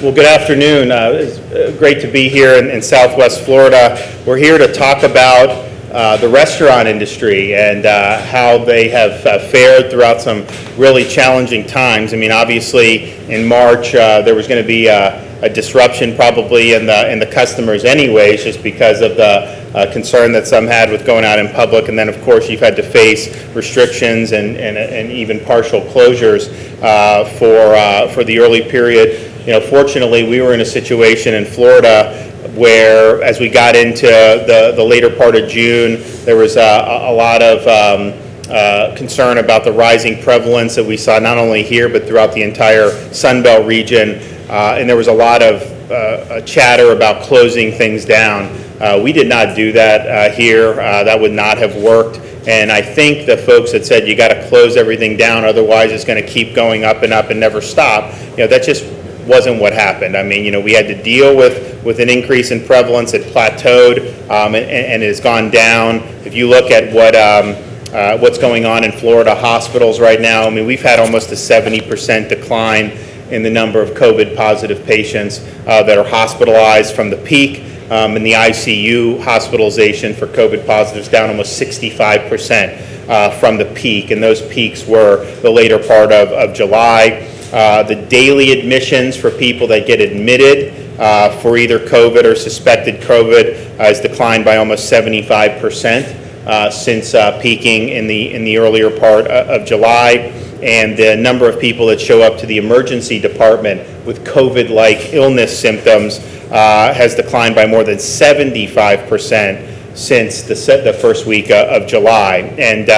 Well, good afternoon. It's great to be here in Southwest Florida. We're here to talk about the restaurant industry and how they have fared throughout some really challenging times. I mean, obviously, in March, there was going to be a disruption probably in the customers anyways, just because of the concern that some had with going out in public. And then, of course, you've had to face restrictions and even partial closures for the early period. You know, fortunately, we were in a situation in Florida where, as we got into the later part of June, there was a lot of concern about the rising prevalence that we saw not only here but throughout the entire Sunbelt region, and there was a lot of chatter about closing things down. We did not do that here. That would not have worked. And I think the folks that said you got to close everything down, otherwise it's going to keep going up and never stop, you know, that just wasn't what happened. I mean, you know, we had to deal with an increase in prevalence. It plateaued and it has gone down. If you look at what's going on in Florida hospitals right now, I mean, we've had almost a 70% decline in the number of COVID positive patients that are hospitalized from the peak. And the ICU hospitalization for COVID positives down almost 65% from the peak. And those peaks were the later part of July. The daily admissions for people that get admitted for either COVID or suspected COVID has declined by almost 75% since peaking in the earlier part of July. And the number of people that show up to the emergency department with COVID-like illness symptoms has declined by more than 75% since the first week of July. And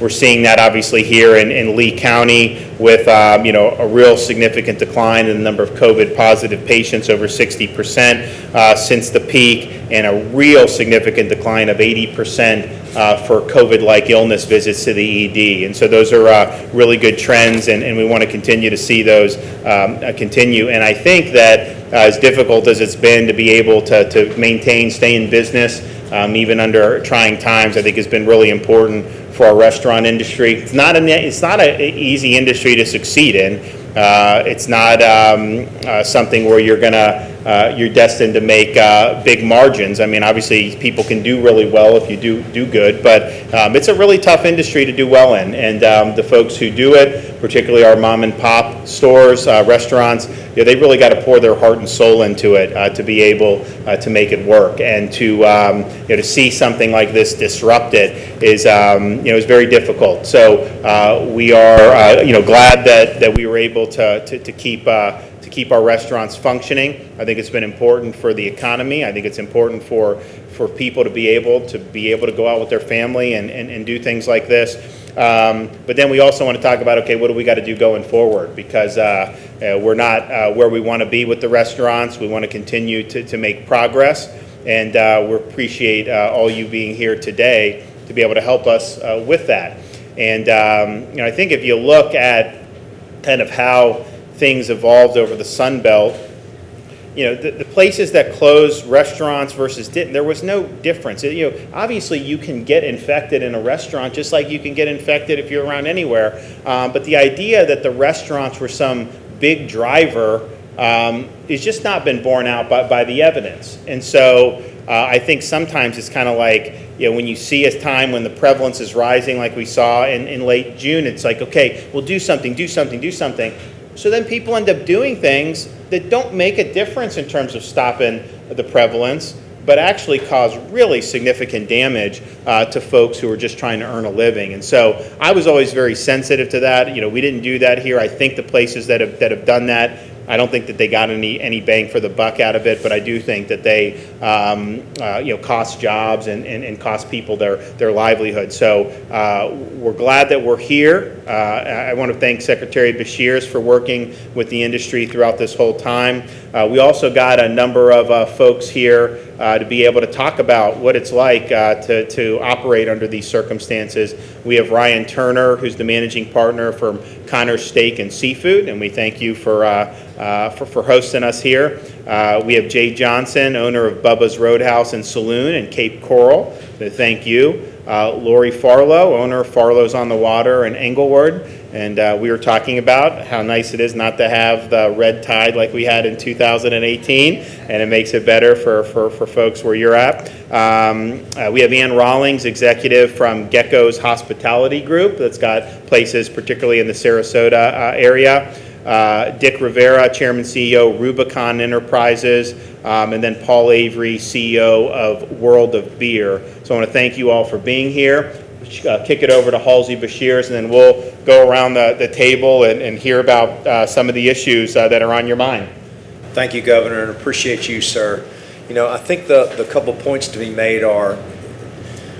we're seeing that obviously here in Lee County with a real significant decline in the number of COVID positive patients, over 60% since the peak, and a real significant decline of 80% for COVID-like illness visits to the ED. And so those are really good trends, and we want to continue to see those continue. And I think that as difficult as it's been to be able to maintain, stay in business, even under trying times, I think has been really important for our restaurant industry. It's not an easy industry to succeed in. It's not something where you're destined to make big margins. I mean, obviously, people can do really well if you do good, but it's a really tough industry to do well in. And the folks who do it, particularly our mom and pop stores, restaurants, you know, they really got to pour their heart and soul into it to be able to make it work. And to see something like this disrupted is is very difficult. So we are glad that we were able to keep our restaurants functioning. I think it's been important for the economy. I think it's important for people to be able to go out with their family and do things like this. But then we also want to talk about, okay, what do we got to do going forward? Because we're not where we want to be with the restaurants. We want to continue to make progress, and we appreciate all you being here today to be able to help us with that. And I think if you look at kind of how things evolved over the Sun Belt, the places that closed, restaurants versus didn't, there was no difference. Obviously you can get infected in a restaurant just like you can get infected if you're around anywhere. But the idea that the restaurants were some big driver is just not been borne out by the evidence. And so I think sometimes it's kind of like, when you see a time when the prevalence is rising like we saw in late June, it's like, okay, well, do something. So then people end up doing things that don't make a difference in terms of stopping the prevalence, but actually cause really significant damage to folks who are just trying to earn a living. And so I was always very sensitive to that. We didn't do that here. I think the places that have done that, I don't think that they got any bang for the buck out of it, but I do think that they cost jobs and cost people their livelihood. So we're glad that we're here. I want to thank Secretary Beshears for working with the industry throughout this whole time. We also got a number of folks here to be able to talk about what it's like to operate under these circumstances. We have Ryan Turner, who's the managing partner from Connor's Steak and Seafood, and we thank you for hosting us here. We have Jay Johnson, owner of Bubba's Roadhouse and Saloon in Cape Coral. So thank you. Lori Farlow, owner of Farlow's on the Water in Englewood. And we were talking about how nice it is not to have the red tide like we had in 2018, and it makes it better for folks where you're at. We have Ann Rawlings, executive from Gecko's Hospitality Group, that's got places particularly in the Sarasota area. Dick Rivera, Chairman CEO, Rubicon Enterprises, and then Paul Avery, CEO of World of Beer. So I want to thank you all for being here. Kick it over to Halsey Bashirs, and then we'll go around the table and hear about some of the issues that are on your mind. Thank you, Governor, and appreciate you, sir. You know, I think the couple points to be made are,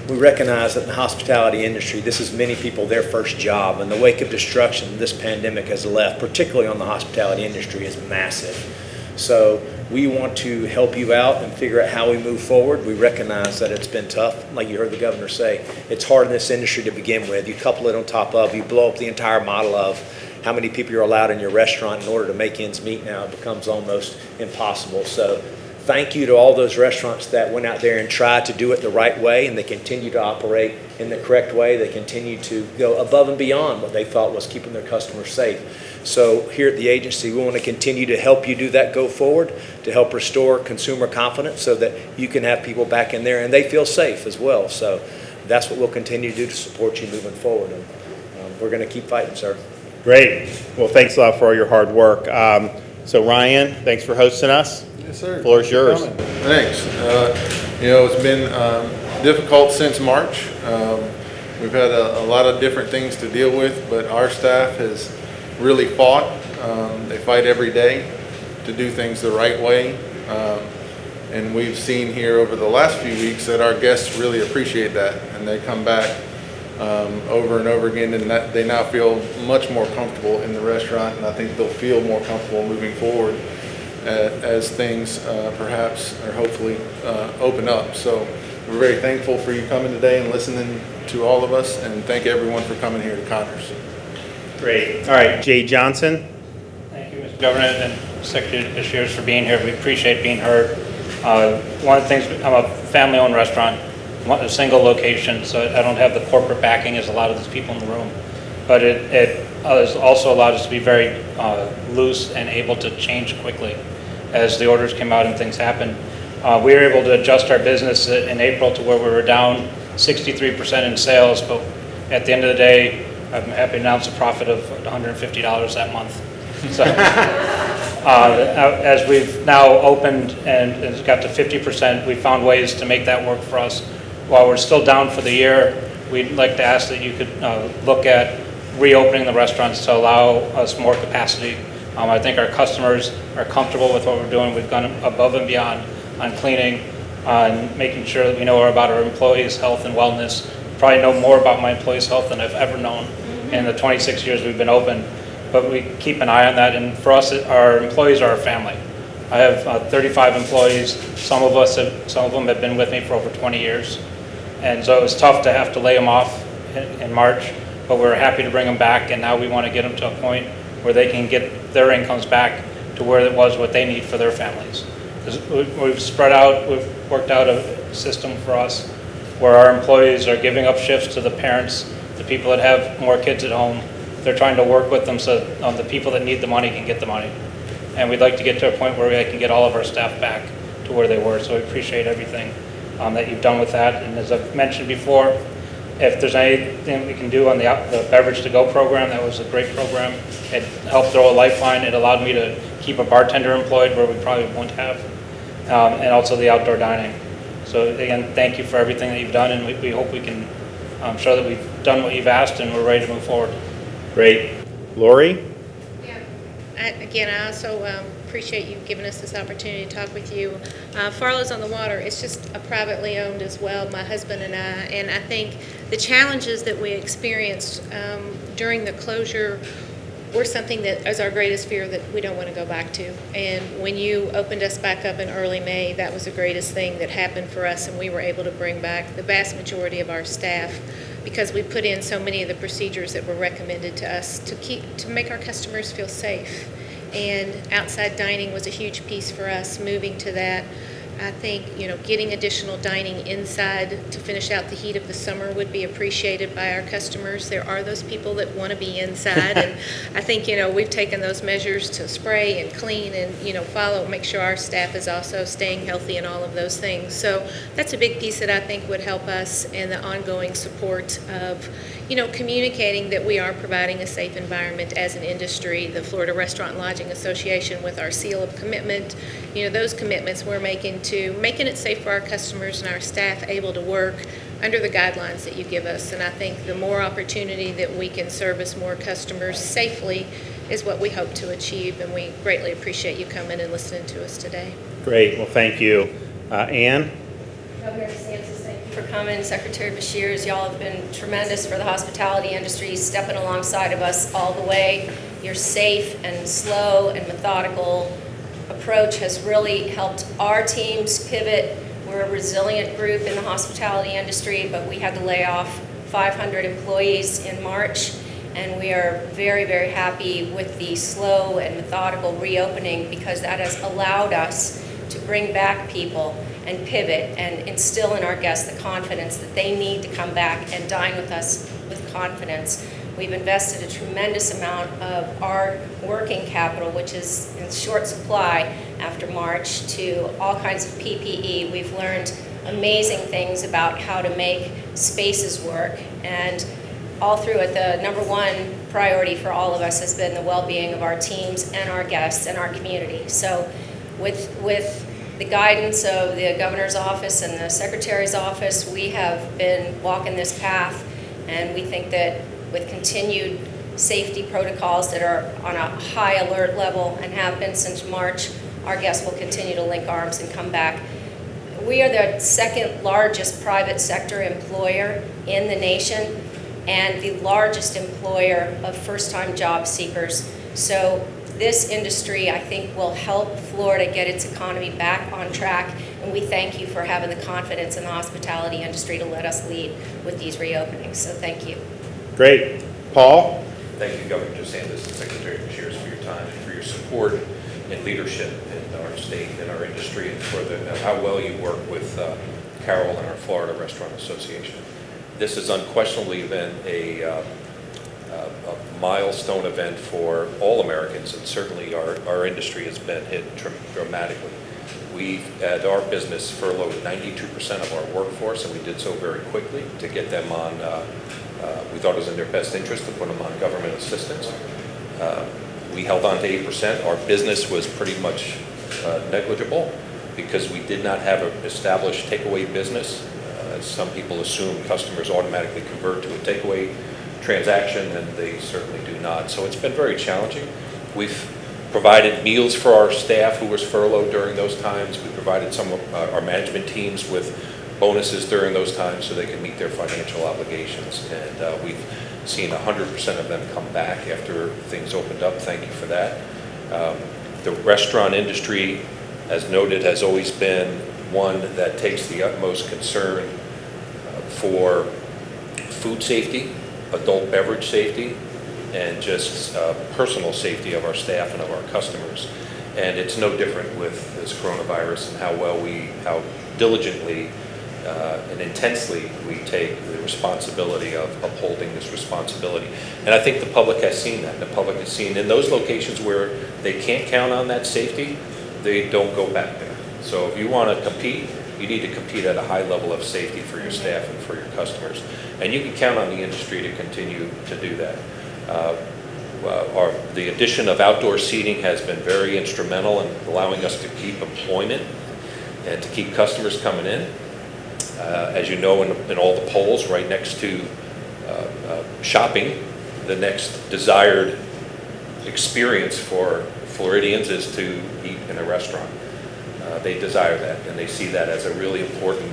we recognize that in the hospitality industry, this is many people their first job, and the wake of destruction this pandemic has left, particularly on the hospitality industry, is massive. So we want to help you out and figure out how we move forward. We recognize that it's been tough. Like you heard the governor say, it's hard in this industry to begin with. You couple it on top of, you blow up the entire model of how many people you're allowed in your restaurant in order to make ends meet now. It becomes almost impossible. So thank you to all those restaurants that went out there and tried to do it the right way, and they continue to operate in the correct way. They continue to go above and beyond what they thought was keeping their customers safe. So here at the agency, we want to continue to help you do that go forward, to help restore consumer confidence so that you can have people back in there and they feel safe as well. So that's what we'll continue to do to support you moving forward. And we're going to keep fighting, sir. Great. Well, thanks a lot for all your hard work. So Ryan, thanks for hosting us. Yes, sir. The floor is yours. Thanks. You know, it's been difficult since March. We've had a lot of different things to deal with, but our staff has really fought. They fight every day to do things the right way. And we've seen here over the last few weeks that our guests really appreciate that, and they come back over and over again, and that they now feel much more comfortable in the restaurant, and I think they'll feel more comfortable moving forward as things perhaps or hopefully open up. So we're very thankful for you coming today and listening to all of us, and thank everyone for coming here to Connors. Great. All right, Jay Johnson. Thank you, Mr. Governor, and Secretary Bashirs for being here. We appreciate being heard. One of the things, I'm a family-owned restaurant, a single location, so I don't have the corporate backing as a lot of these people in the room. But it has also allowed us to be very loose and able to change quickly as the orders came out and things happened. We were able to adjust our business in April to where we were down 63% in sales, but at the end of the day, I'm happy to announce a profit of $150 that month. So, as we've now opened and it's got to 50%, we found ways to make that work for us. While we're still down for the year, we'd like to ask that you could look at reopening the restaurants to allow us more capacity. I think our customers are comfortable with what we're doing. We've gone above and beyond on cleaning, on making sure that we know about our employees' health and wellness. Probably know more about my employees' health than I've ever known in the 26 years we've been open. But we keep an eye on that, and for us, our employees are our family. I have 35 employees. Some of them have been with me for over 20 years. And so it was tough to have to lay them off in March, but we're happy to bring them back, and now we want to get them to a point where they can get their incomes back to where it was what they need for their families. We've spread out, we've worked out a system for us where our employees are giving up shifts to the parents, the people that have more kids at home. They're trying to work with them so the people that need the money can get the money. And we'd like to get to a point where we can get all of our staff back to where they were. So we appreciate everything that you've done with that. And as I've mentioned before, if there's anything we can do on the Beverage to Go program, that was a great program. It helped throw a lifeline. It allowed me to keep a bartender employed where we probably wouldn't have. And also the outdoor dining. So again, thank you for everything that you've done, and we hope we can show that we've done what you've asked and we're ready to move forward. Great. Lori? Yeah. I also appreciate you giving us this opportunity to talk with you. Farlow's on the Water, it's just a privately owned as well, my husband and I think the challenges that we experienced during the closure were something that is our greatest fear that we don't want to go back to. And when you opened us back up in early May, that was the greatest thing that happened for us, and we were able to bring back the vast majority of our staff because we put in so many of the procedures that were recommended to us to make our customers feel safe. And outside dining was a huge piece for us, moving to that. I think, getting additional dining inside to finish out the heat of the summer would be appreciated by our customers. There are those people that want to be inside, and I think, we've taken those measures to spray and clean and, make sure our staff is also staying healthy and all of those things. So that's a big piece that I think would help us in the ongoing support of, communicating that we are providing a safe environment as an industry. The Florida Restaurant and Lodging Association, with our seal of commitment, those commitments we're making to making it safe for our customers and our staff able to work under the guidelines that you give us. And I think the more opportunity that we can service more customers safely is what we hope to achieve, and we greatly appreciate you coming and listening to us today. Great, well, thank you. Ann? Governor DeSantis, thank you for coming. Secretary Beshears, y'all have been tremendous for the hospitality industry, stepping alongside of us all the way. Your safe and slow and methodical approach has really helped our teams pivot. We're a resilient group in the hospitality industry, but we had to lay off 500 employees in March, and we are very, very happy with the slow and methodical reopening, because that has allowed us to bring back people and pivot and instill in our guests the confidence that they need to come back and dine with us with confidence. We've invested a tremendous amount of our working capital, which is in short supply after March, to all kinds of PPE. We've learned amazing things about how to make spaces work, and all through it, the number one priority for all of us has been the well-being of our teams and our guests and our community. So with the guidance of the governor's office and the secretary's office, we have been walking this path, and we think that with continued safety protocols that are on a high alert level and have been since March, our guests will continue to link arms and come back. We are the second largest private sector employer in the nation and the largest employer of first-time job seekers. So this industry, I think, will help Florida get its economy back on track, and we thank you for having the confidence in the hospitality industry to let us lead with these reopenings. So thank you. Great. Paul? Thank you, Governor DeSantis and Secretary Beshears, for your time and for your support and leadership in our state and our industry, and for how well you work with Carol and our Florida Restaurant Association. This has unquestionably been a milestone event for all Americans, and certainly our industry has been hit dramatically. We've, at our business, furloughed 92% of our workforce, and we did so very quickly to get them on. We thought it was in their best interest to put them on government assistance. We held on to 8%. Our business was pretty much negligible because we did not have an established takeaway business. Some people assume customers automatically convert to a takeaway transaction, and they certainly do not. So it's been very challenging. We've provided meals for our staff who was furloughed during those times. We provided some of our management teams with bonuses during those times so they can meet their financial obligations. And we've seen 100% of them come back after things opened up. Thank you for that. The restaurant industry, as noted, has always been one that takes the utmost concern for food safety, adult beverage safety, and just personal safety of our staff and of our customers. And it's no different with this coronavirus and how diligently and intensely we take the responsibility of upholding this responsibility. And I think the public has seen that. The public has seen in those locations where they can't count on that safety, they don't go back there. So if you want to compete, you need to compete at a high level of safety for your staff and for your customers. And you can count on the industry to continue to do that. The addition of outdoor seating has been very instrumental in allowing us to keep employment and to keep customers coming in. As you know, in all the polls, right next to shopping, the next desired experience for Floridians is to eat in a restaurant. They desire that, and they see that as a really important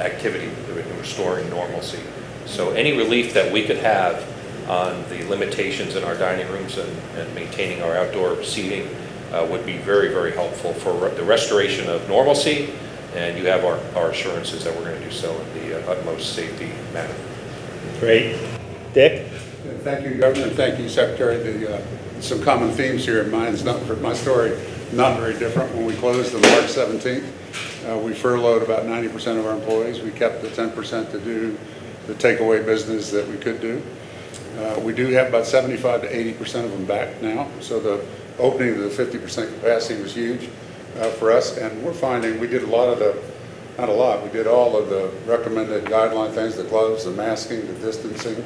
activity in restoring normalcy. So any relief that we could have on the limitations in our dining rooms and maintaining our outdoor seating would be very, very helpful for the restoration of normalcy, and you have our assurances that we're going to do so in the utmost safety manner. Great. Dick? Thank you, Governor, and thank you, Secretary. Some common themes here. Mine's not for my story. not very different. When we closed on March 17th, we furloughed about 90% of our employees. We kept the 10% to do the takeaway business that we could do. We do have about 75 to 80% of them back now, so the opening of the 50% capacity was huge for us, and we're finding we did a lot of the, not a lot, we did all of the recommended guideline things, the gloves, the masking, the distancing,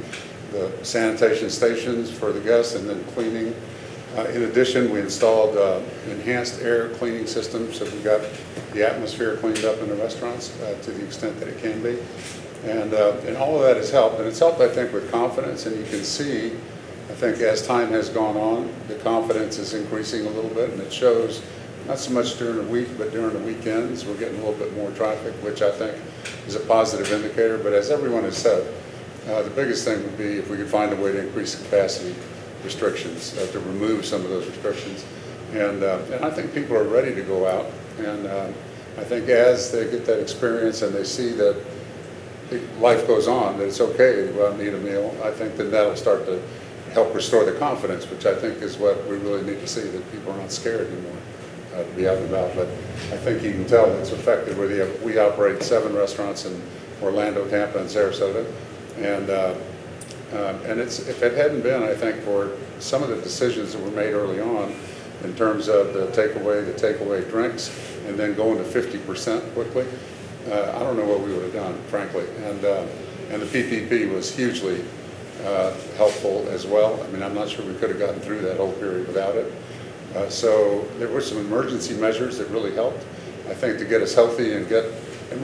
the sanitation stations for the guests, and then cleaning. In addition, we installed enhanced air cleaning systems, so we got the atmosphere cleaned up in the restaurants to the extent that it can be. And all of that has helped, and it's helped, I think, with confidence, and you can see, I think, as time has gone on, the confidence is increasing a little bit, and it shows not so much during the week, but during the weekends. We're getting a little bit more traffic, which I think is a positive indicator, but as everyone has said, the biggest thing would be if we could find a way to increase capacity restrictions, to remove some of those restrictions. And I think people are ready to go out, and I think as they get that experience and they see that life goes on, that it's okay to go out and eat a meal, I think that that'll start to help restore the confidence, which I think is what we really need to see, that people are not scared anymore to be out and about. But I think you can tell that it's effective. We operate 7 restaurants in Orlando, Tampa, and Sarasota, and if it hadn't been, I think, for some of the decisions that were made early on in terms of the takeaway drinks, and then going to 50% quickly, I don't know what we would have done, frankly. And the PPP was hugely helpful as well. I mean, I'm not sure we could have gotten through that whole period without it. So there were some emergency measures that really helped, I think, to get us healthy and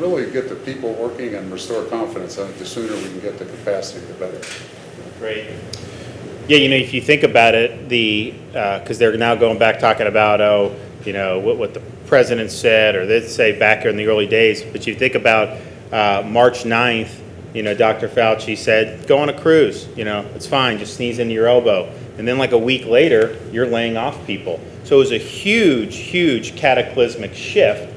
really get the people working and restore confidence. I think the sooner we can get the capacity, the better. Great. Yeah, if you think about it, because they're now going back talking about, what the president said, or they say back in the early days, but you think about March 9th, Dr. Fauci said, go on a cruise, it's fine, just sneeze into your elbow. And then like a week later, you're laying off people. So it was a huge, huge cataclysmic shift,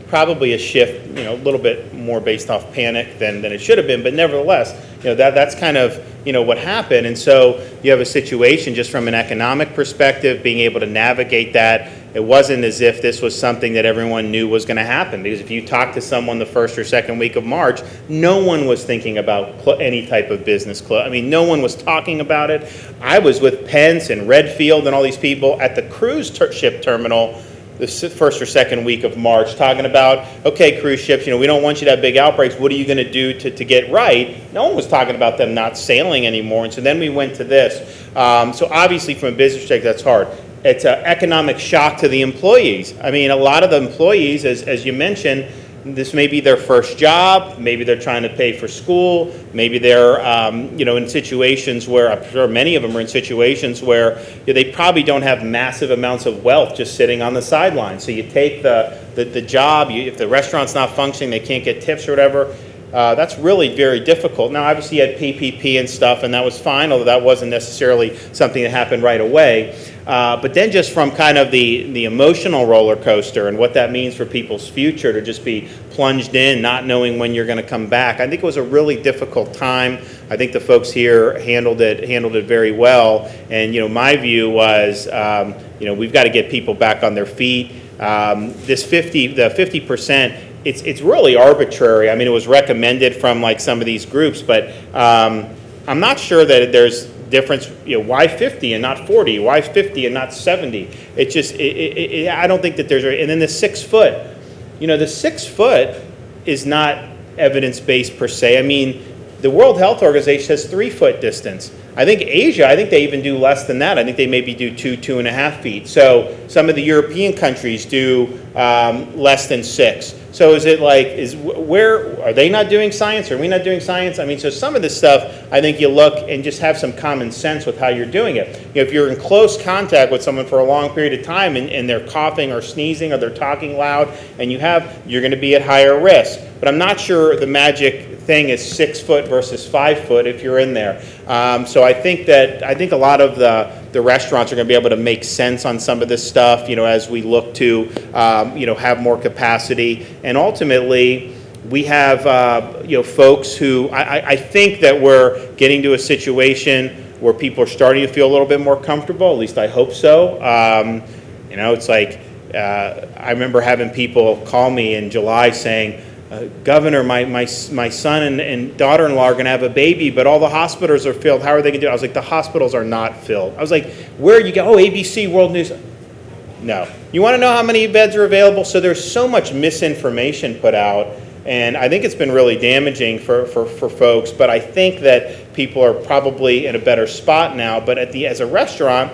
probably a shift, a little bit more based off panic than it should have been, but nevertheless, that's kind of, what happened. And so you have a situation just from an economic perspective, being able to navigate that. It wasn't as if this was something that everyone knew was going to happen, because if you talk to someone the first or second week of March, no one was thinking about any type of business close. I mean, no one was talking about it. I was with Pence and Redfield and all these people at the cruise ship terminal the first or second week of March, talking about, okay, cruise ships, we don't want you to have big outbreaks. What are you going to do to get right? No one was talking about them not sailing anymore. And so then we went to this. So obviously, from a business perspective, that's hard. It's an economic shock to the employees. I mean, a lot of the employees, as you mentioned, this may be their first job. Maybe they're trying to pay for school. Maybe they're, in situations where, I'm sure many of them are in situations where they probably don't have massive amounts of wealth just sitting on the sidelines. So you take the job, if the restaurant's not functioning, they can't get tips or whatever. That's really very difficult. Now, obviously, you had PPP and stuff, and that was fine, although that wasn't necessarily something that happened right away. But then just from kind of the emotional roller coaster and what that means for people's future to just be plunged in, not knowing when you're going to come back, I think it was a really difficult time. I think the folks here handled it very well. And, my view was, we've got to get people back on their feet. The 50%, it's really arbitrary. I mean, it was recommended from like some of these groups, but I'm not sure that there's difference. Why 50 and not 40? Why 50 and not 70? It just, I don't think that there's. And then the 6 foot. The 6 foot is not evidence-based per se. I mean, the World Health Organization says 3 foot distance. I think Asia, they even do less than that. I think they maybe do 2.5 feet. So some of the European countries do less than 6. So is it like, where are they not doing science? Are we not doing science? I mean, so some of this stuff, I think you look and just have some common sense with how you're doing it. If you're in close contact with someone for a long period of time and they're coughing or sneezing or they're talking loud, and you're going to be at higher risk. But I'm not sure the magic thing is 6 foot versus 5 foot if you're in there. So I think a lot of the restaurants are going to be able to make sense on some of this stuff, as we look to, have more capacity. And ultimately, we have, folks who, I think that we're getting to a situation where people are starting to feel a little bit more comfortable. At least I hope so. It's like, I remember having people call me in July saying, Governor, my son and daughter-in-law are going to have a baby, but all the hospitals are filled. How are they going to do it? I was like, the hospitals are not filled. I was like, where you go? Oh, ABC, World News. No. You want to know how many beds are available? So there's so much misinformation put out, and I think it's been really damaging for folks, but I think that people are probably in a better spot now. But as a restaurant,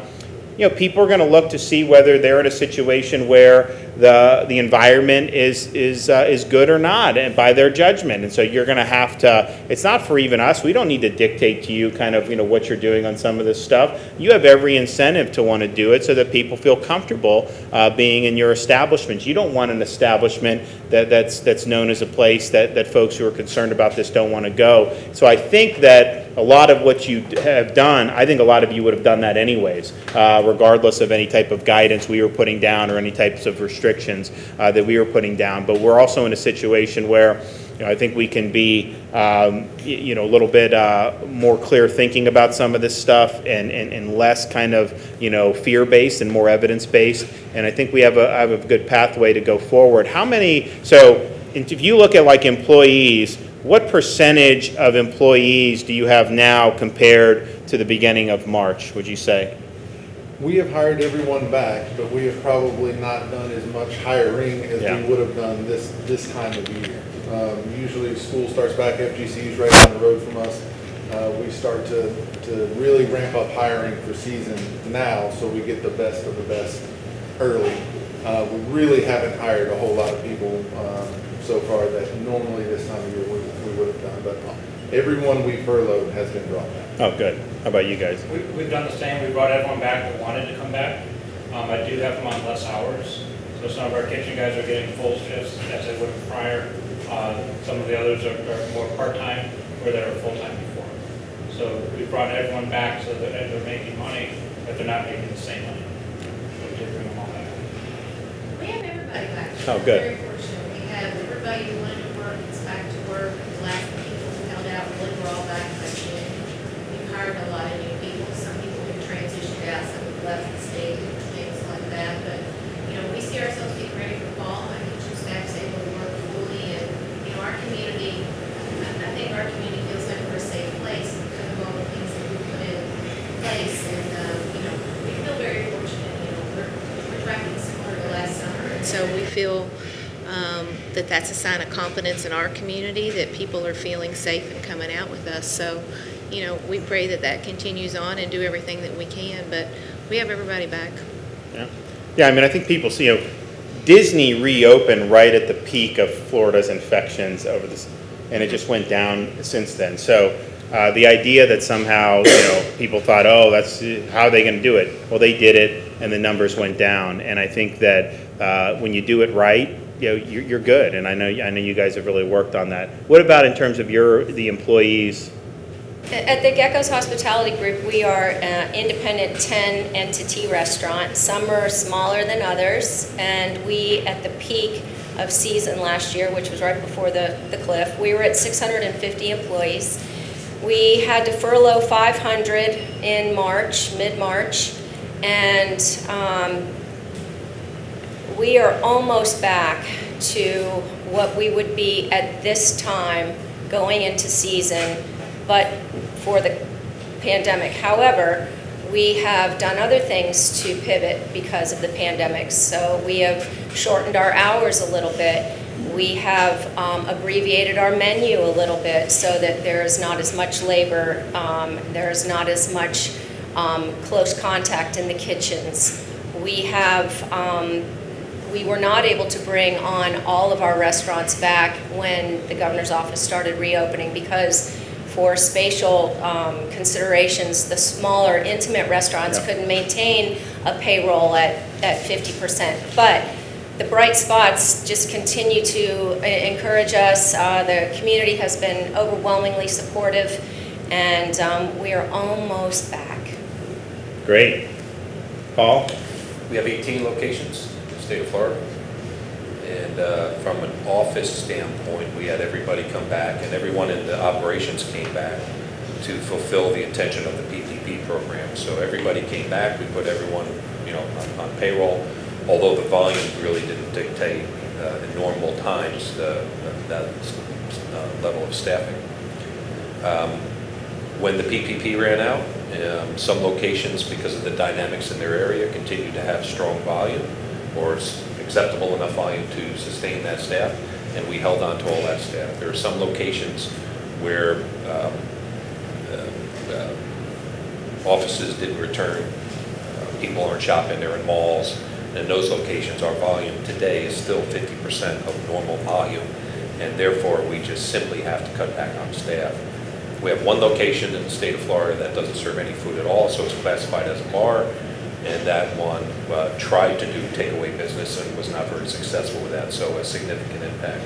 people are going to look to see whether they're in a situation where the environment is good or not, and by their judgment. And so you're going to have to. It's not for even us. We don't need to dictate to you kind of what you're doing on some of this stuff. You have every incentive to want to do it so that people feel comfortable being in your establishment. You don't want an establishment that's known as a place that folks who are concerned about this don't want to go. So I think that a lot of what you have done, I think a lot of you would have done that anyways, regardless of any type of guidance we were putting down or any types of restrictions that we were putting down. But we're also in a situation where I think we can be a little bit more clear thinking about some of this stuff and less kind of fear-based and more evidence-based. And I think we have a good pathway to go forward. So if you look at like employees, what percentage of employees do you have now compared to the beginning of March, would you say? We have hired everyone back, but we have probably not done as much hiring as we would have done this time of year. Usually school starts back, FGC's right down the road from us. We start to really ramp up hiring for season now, so we get the best of the best early. We really haven't hired a whole lot of people so far that normally this time of year we would have done, but everyone we furloughed has been brought back. Oh, good. How about you guys? We've done the same. We brought everyone back that wanted to come back. I do have them on less hours. So some of our kitchen guys are getting full shifts as they would prior. Some of the others are more part-time or that are full-time before. So we brought everyone back so that they're making money, but they're not making the same money. So we did bring them all back. We have everybody back. Oh, good. Very fortunate. We have everybody who wanted to work is back to work. The last people who held out really were all back by June. We've hired a lot of new people. Some people have transitioned out, some have left the state, things like that. But, we see ourselves getting ready for fall. I think your staff's able to work fully. And, our community, I think our community feels like we're a safe place because of all the things that we put in place. And, we feel very fortunate. We're tracking similar to last summer. And so we feel that that's a sign of confidence in our community, that people are feeling safe and coming out with us. So, we pray that continues on and do everything that we can, but we have everybody back. Yeah, I think people see, Disney reopened right at the peak of Florida's infections over this, and it just went down since then. So the idea that somehow, people thought, oh, that's how are they going to do it? Well, they did it, and the numbers went down. And I think that when you do it right, you're good. And I know you guys have really worked on that. What about in terms of the employees? At the Gecko's Hospitality Group, we are an independent 10-entity restaurant. Some are smaller than others, and we, at the peak of season last year, which was right before the cliff, we were at 650 employees. We had to furlough 500 in March, mid-March, and we are almost back to what we would be at this time going into season, but for the pandemic. However, we have done other things to pivot because of the pandemic. So we have shortened our hours a little bit. We have abbreviated our menu a little bit so that there is not as much labor, there is not as much close contact in the kitchens. We were not able to bring on all of our restaurants back when the governor's office started reopening because for spatial considerations, the smaller, intimate restaurants couldn't maintain a payroll at 50%. But the bright spots just continue to encourage us. The community has been overwhelmingly supportive, and we are almost back. Great. Paul? We have 18 locations in the state of Florida. And from an office standpoint, we had everybody come back, and everyone in the operations came back to fulfill the intention of the PPP program. So everybody came back. We put everyone, on payroll. although the volume really didn't dictate in normal times that level of staffing. When the PPP ran out, some locations, because of the dynamics in their area, continued to have strong volume or acceptable enough volume to sustain that staff, and we held on to all that staff. There are some locations where offices didn't return, people aren't shopping, they're in malls. In those locations, our volume today is still 50% of normal volume, and therefore we just simply have to cut back on staff. We have one location in the state of Florida that doesn't serve any food at all, so it's classified as a bar, and that one tried to do takeaway business and was not very successful with that, so a significant impact.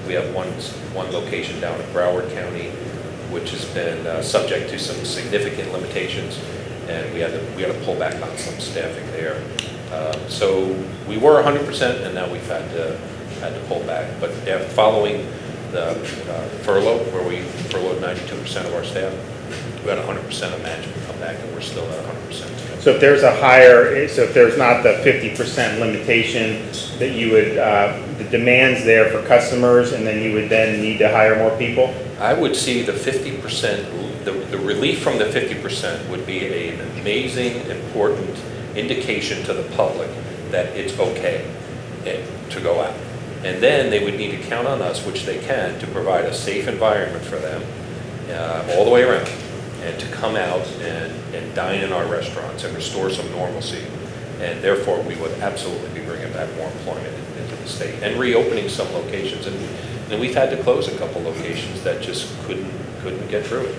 We have one location down in Broward County, which has been subject to some significant limitations, and we had to pull back on some staffing there. So we were 100%, and now we've had to pull back. But following the furlough, where we furloughed 92% of our staff, we had 100% of management come back, and we're still at 100%. So if there's if there's not the 50% limitation, that you would, the demand's there for customers, and then you would then need to hire more people? I would see the 50%, the relief from the 50% would be an amazing, important indication to the public that it's okay to go out. And then they would need to count on us, which they can, to provide a safe environment for them all the way around, and to come out and dine in our restaurants and restore some normalcy. And therefore, we would absolutely be bringing back more employment into the state and reopening some locations. And we've had to close a couple locations that just couldn't get through it.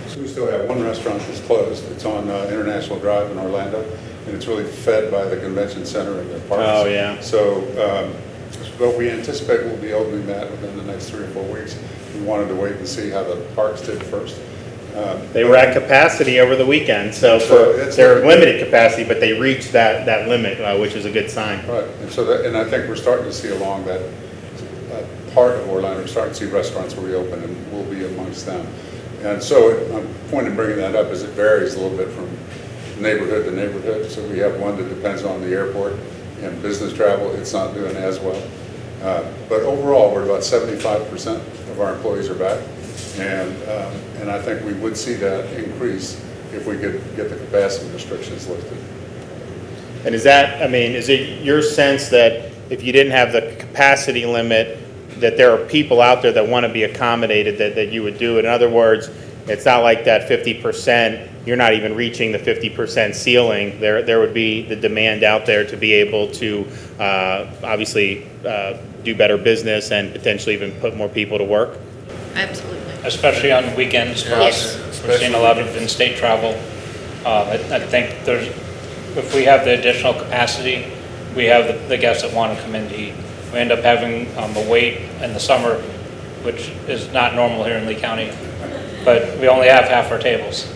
So we still have one restaurant that's closed. It's on International Drive in Orlando, and it's really fed by the convention center and the parks. Oh, yeah. So, but we anticipate we'll be opening that within the next 3 or 4 weeks. We wanted to wait and see how the parks did first. They were at capacity over the weekend, so they're limited capacity, but they reached that limit, which is a good sign. Right, and I think we're starting to see along that part of Orlando, we're starting to see restaurants reopen, and we'll be amongst them. And so my point in bringing that up is it varies a little bit from neighborhood to neighborhood. So we have one that depends on the airport and business travel. It's not doing as well. But overall, we're about 75% of our employees are back. And I think we would see that increase if we could get the capacity restrictions lifted. And is it your sense that if you didn't have the capacity limit, that there are people out there that want to be accommodated, that you would do it? In other words, it's not like that 50%, you're not even reaching the 50% ceiling. There would be the demand out there to be able to obviously do better business and potentially even put more people to work? Absolutely. Especially on weekends for us. We're seeing a lot of in-state travel. I think if we have the additional capacity, we have the guests that want to come in to eat. We end up having a wait in the summer, which is not normal here in Lee County, but we only have half our tables.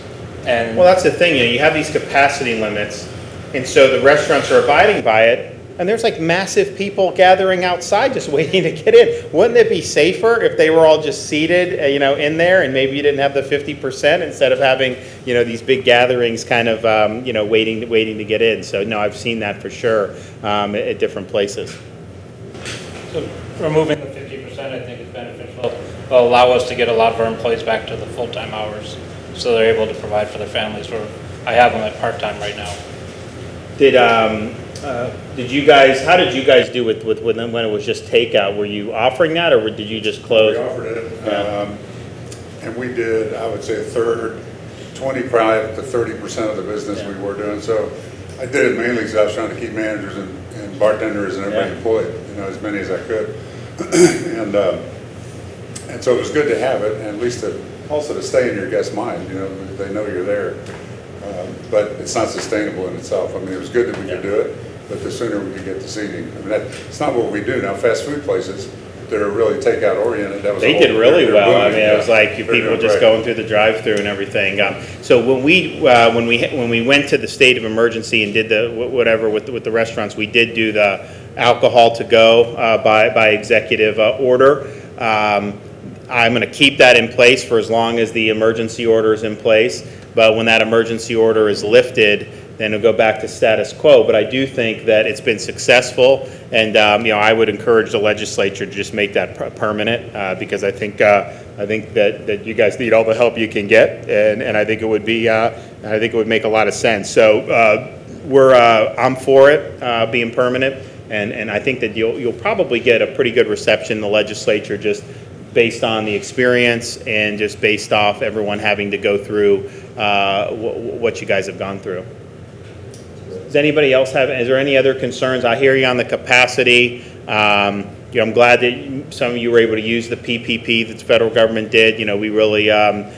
And well, that's the thing, you have these capacity limits, and so the restaurants are abiding by it, and there's like massive people gathering outside just waiting to get in. Wouldn't it be safer if they were all just seated, in there, and maybe you didn't have the 50% instead of having, these big gatherings kind of, waiting to get in? So no, I've seen that for sure at different places. So removing the 50%, I think, is beneficial. Will allow us to get a lot of our employees back to the full-time hours, so they're able to provide for their families. I have them at part-time right now. Did you guys? How did you guys do with when it was just takeout? Were you offering that, or did you just close? We offered it, and we did, I would say, a third, 25 to 30% of the business we were doing. So I did it mainly because I was trying to keep managers and bartenders and everybody employed, as many as I could. And so it was good to have it, and at least also to stay in your guest's mind. They know you're there. But it's not sustainable in itself. It was good that we could do it, but the sooner we could get the seating. It's not what we do now. Fast food places that are really takeout oriented. They did really well. It was like people just going through the drive-through and everything. So when we went to the state of emergency and did the whatever with the restaurants, we did do the alcohol to go by executive order. I'm going to keep that in place for as long as the emergency order is in place. But when that emergency order is lifted, then it'll go back to status quo. But I do think that it's been successful, and I would encourage the legislature to just make that permanent, because I think that you guys need all the help you can get, and I think it would be make a lot of sense. So I'm for it being permanent, and I think that you'll probably get a pretty good reception in the legislature, just based on the experience and just based off everyone having to go through what you guys have gone through. Does anybody else is there any other concerns? I hear you on the capacity. I'm glad that some of you were able to use the PPP that the federal government did. We really, that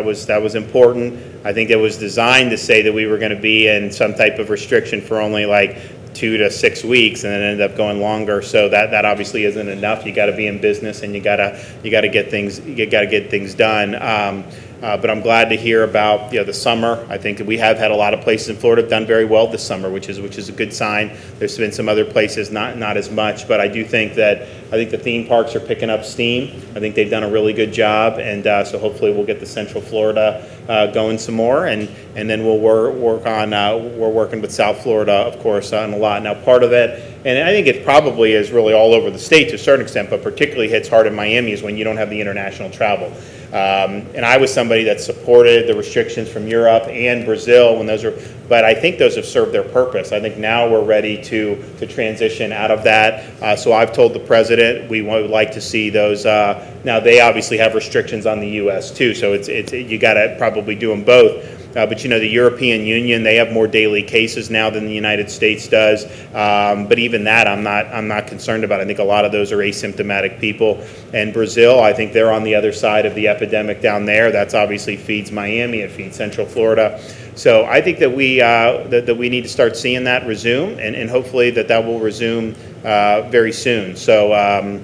was important. I think it was designed to say that we were going to be in some type of restriction for only like 2 to 6 weeks, and then ended up going longer. So that obviously isn't enough. You got to be in business, and you got to get things done. But I'm glad to hear about the summer. I think that we have had a lot of places in Florida have done very well this summer, which is a good sign. There's been some other places not as much, but I do think that the theme parks are picking up steam. I think they've done a really good job, and so hopefully we'll get the Central Florida going some more, and then we'll work on we're working with South Florida, of course, on a lot. Now, part of it, and I think it probably is really all over the state to a certain extent, but particularly hits hard in Miami, is when you don't have the international travel. And I was somebody that supported the restrictions from Europe and Brazil when those were, but I think those have served their purpose. I think now we're ready to transition out of that. So I've told the president we would like to see those. Now they obviously have restrictions on the U.S. too, so it's you got to probably do them both. But the European Union, they have more daily cases now than the United States does. But even that, I'm not concerned about. I think a lot of those are asymptomatic people. And Brazil, I think they're on the other side of the epidemic down there. That's obviously feeds Miami, it feeds Central Florida. So I think that we need to start seeing that resume, and hopefully that will resume very soon. So.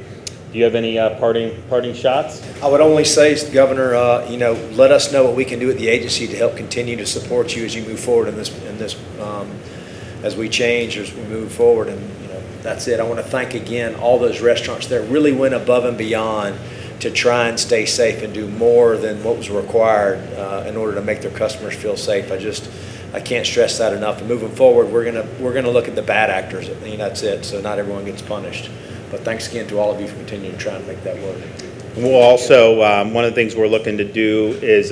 Do you have any parting shots? I would only say, Governor, let us know what we can do at the agency to help continue to support you as you move forward in this as we change, as we move forward. And that's it. I want to thank again all those restaurants that really went above and beyond to try and stay safe and do more than what was required in order to make their customers feel safe. I can't stress that enough. And moving forward, we're gonna look at the bad actors. That's it. So not everyone gets punished. But thanks again to all of you for continuing to try and make that work. We'll also, one of the things we're looking to do is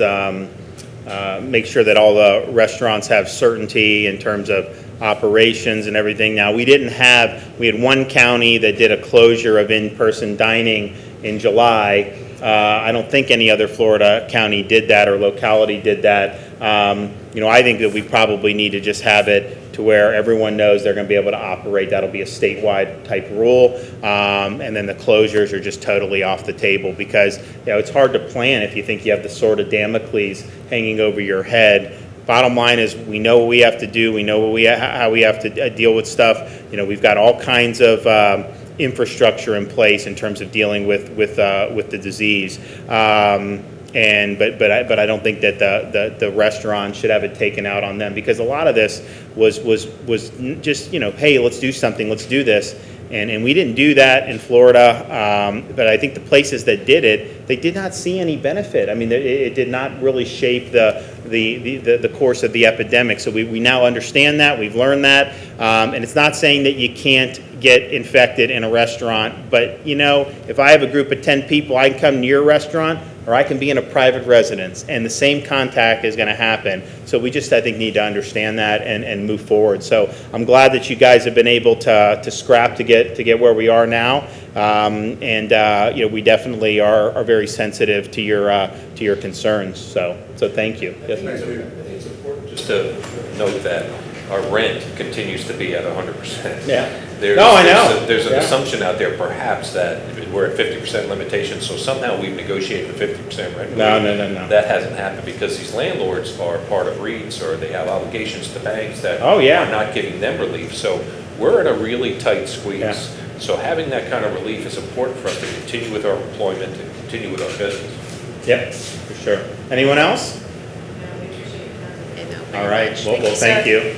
make sure that all the restaurants have certainty in terms of operations and everything. Now, we had one county that did a closure of in-person dining in July. I don't think any other Florida county did that or locality did that. I think that we probably need to just have it to where everyone knows they're going to be able to operate. That'll be a statewide type rule. And then the closures are just totally off the table, because it's hard to plan if you think you have the sword of Damocles hanging over your head. Bottom line is, we know what we have to do. We know how we have to deal with stuff. We've got all kinds of infrastructure in place in terms of dealing with the disease. But I don't think that the restaurant should have it taken out on them, because a lot of this was just hey, let's do something, let's do this, and we didn't do that in Florida. But I think the places that did it, they did not see any benefit. I mean, it did not really shape the course of the epidemic. So we now understand that, we've learned that, and it's not saying that you can't get infected in a restaurant, but if I have a group of 10 people, I can come to your restaurant, or I can be in a private residence, and the same contact is going to happen. So we just, I think, need to understand that and move forward. So I'm glad that you guys have been able to scrap to get where we are now, we definitely are very sensitive to your concerns. So thank you. Yes, I think it's important just to note that our rent continues to be at 100%. Yeah. I know. There's an assumption out there, perhaps, that we're at 50% limitation, so somehow we've negotiated the 50% rent. No. That hasn't happened, because these landlords are part of REITs, or they have obligations to banks that are not giving them relief. So we're in a really tight squeeze. Yeah. So having that kind of relief is important for us to continue with our employment and continue with our business. Yep, for sure. Anyone else? We appreciate your time. And, All right. Well, Thank you, thank sir. you.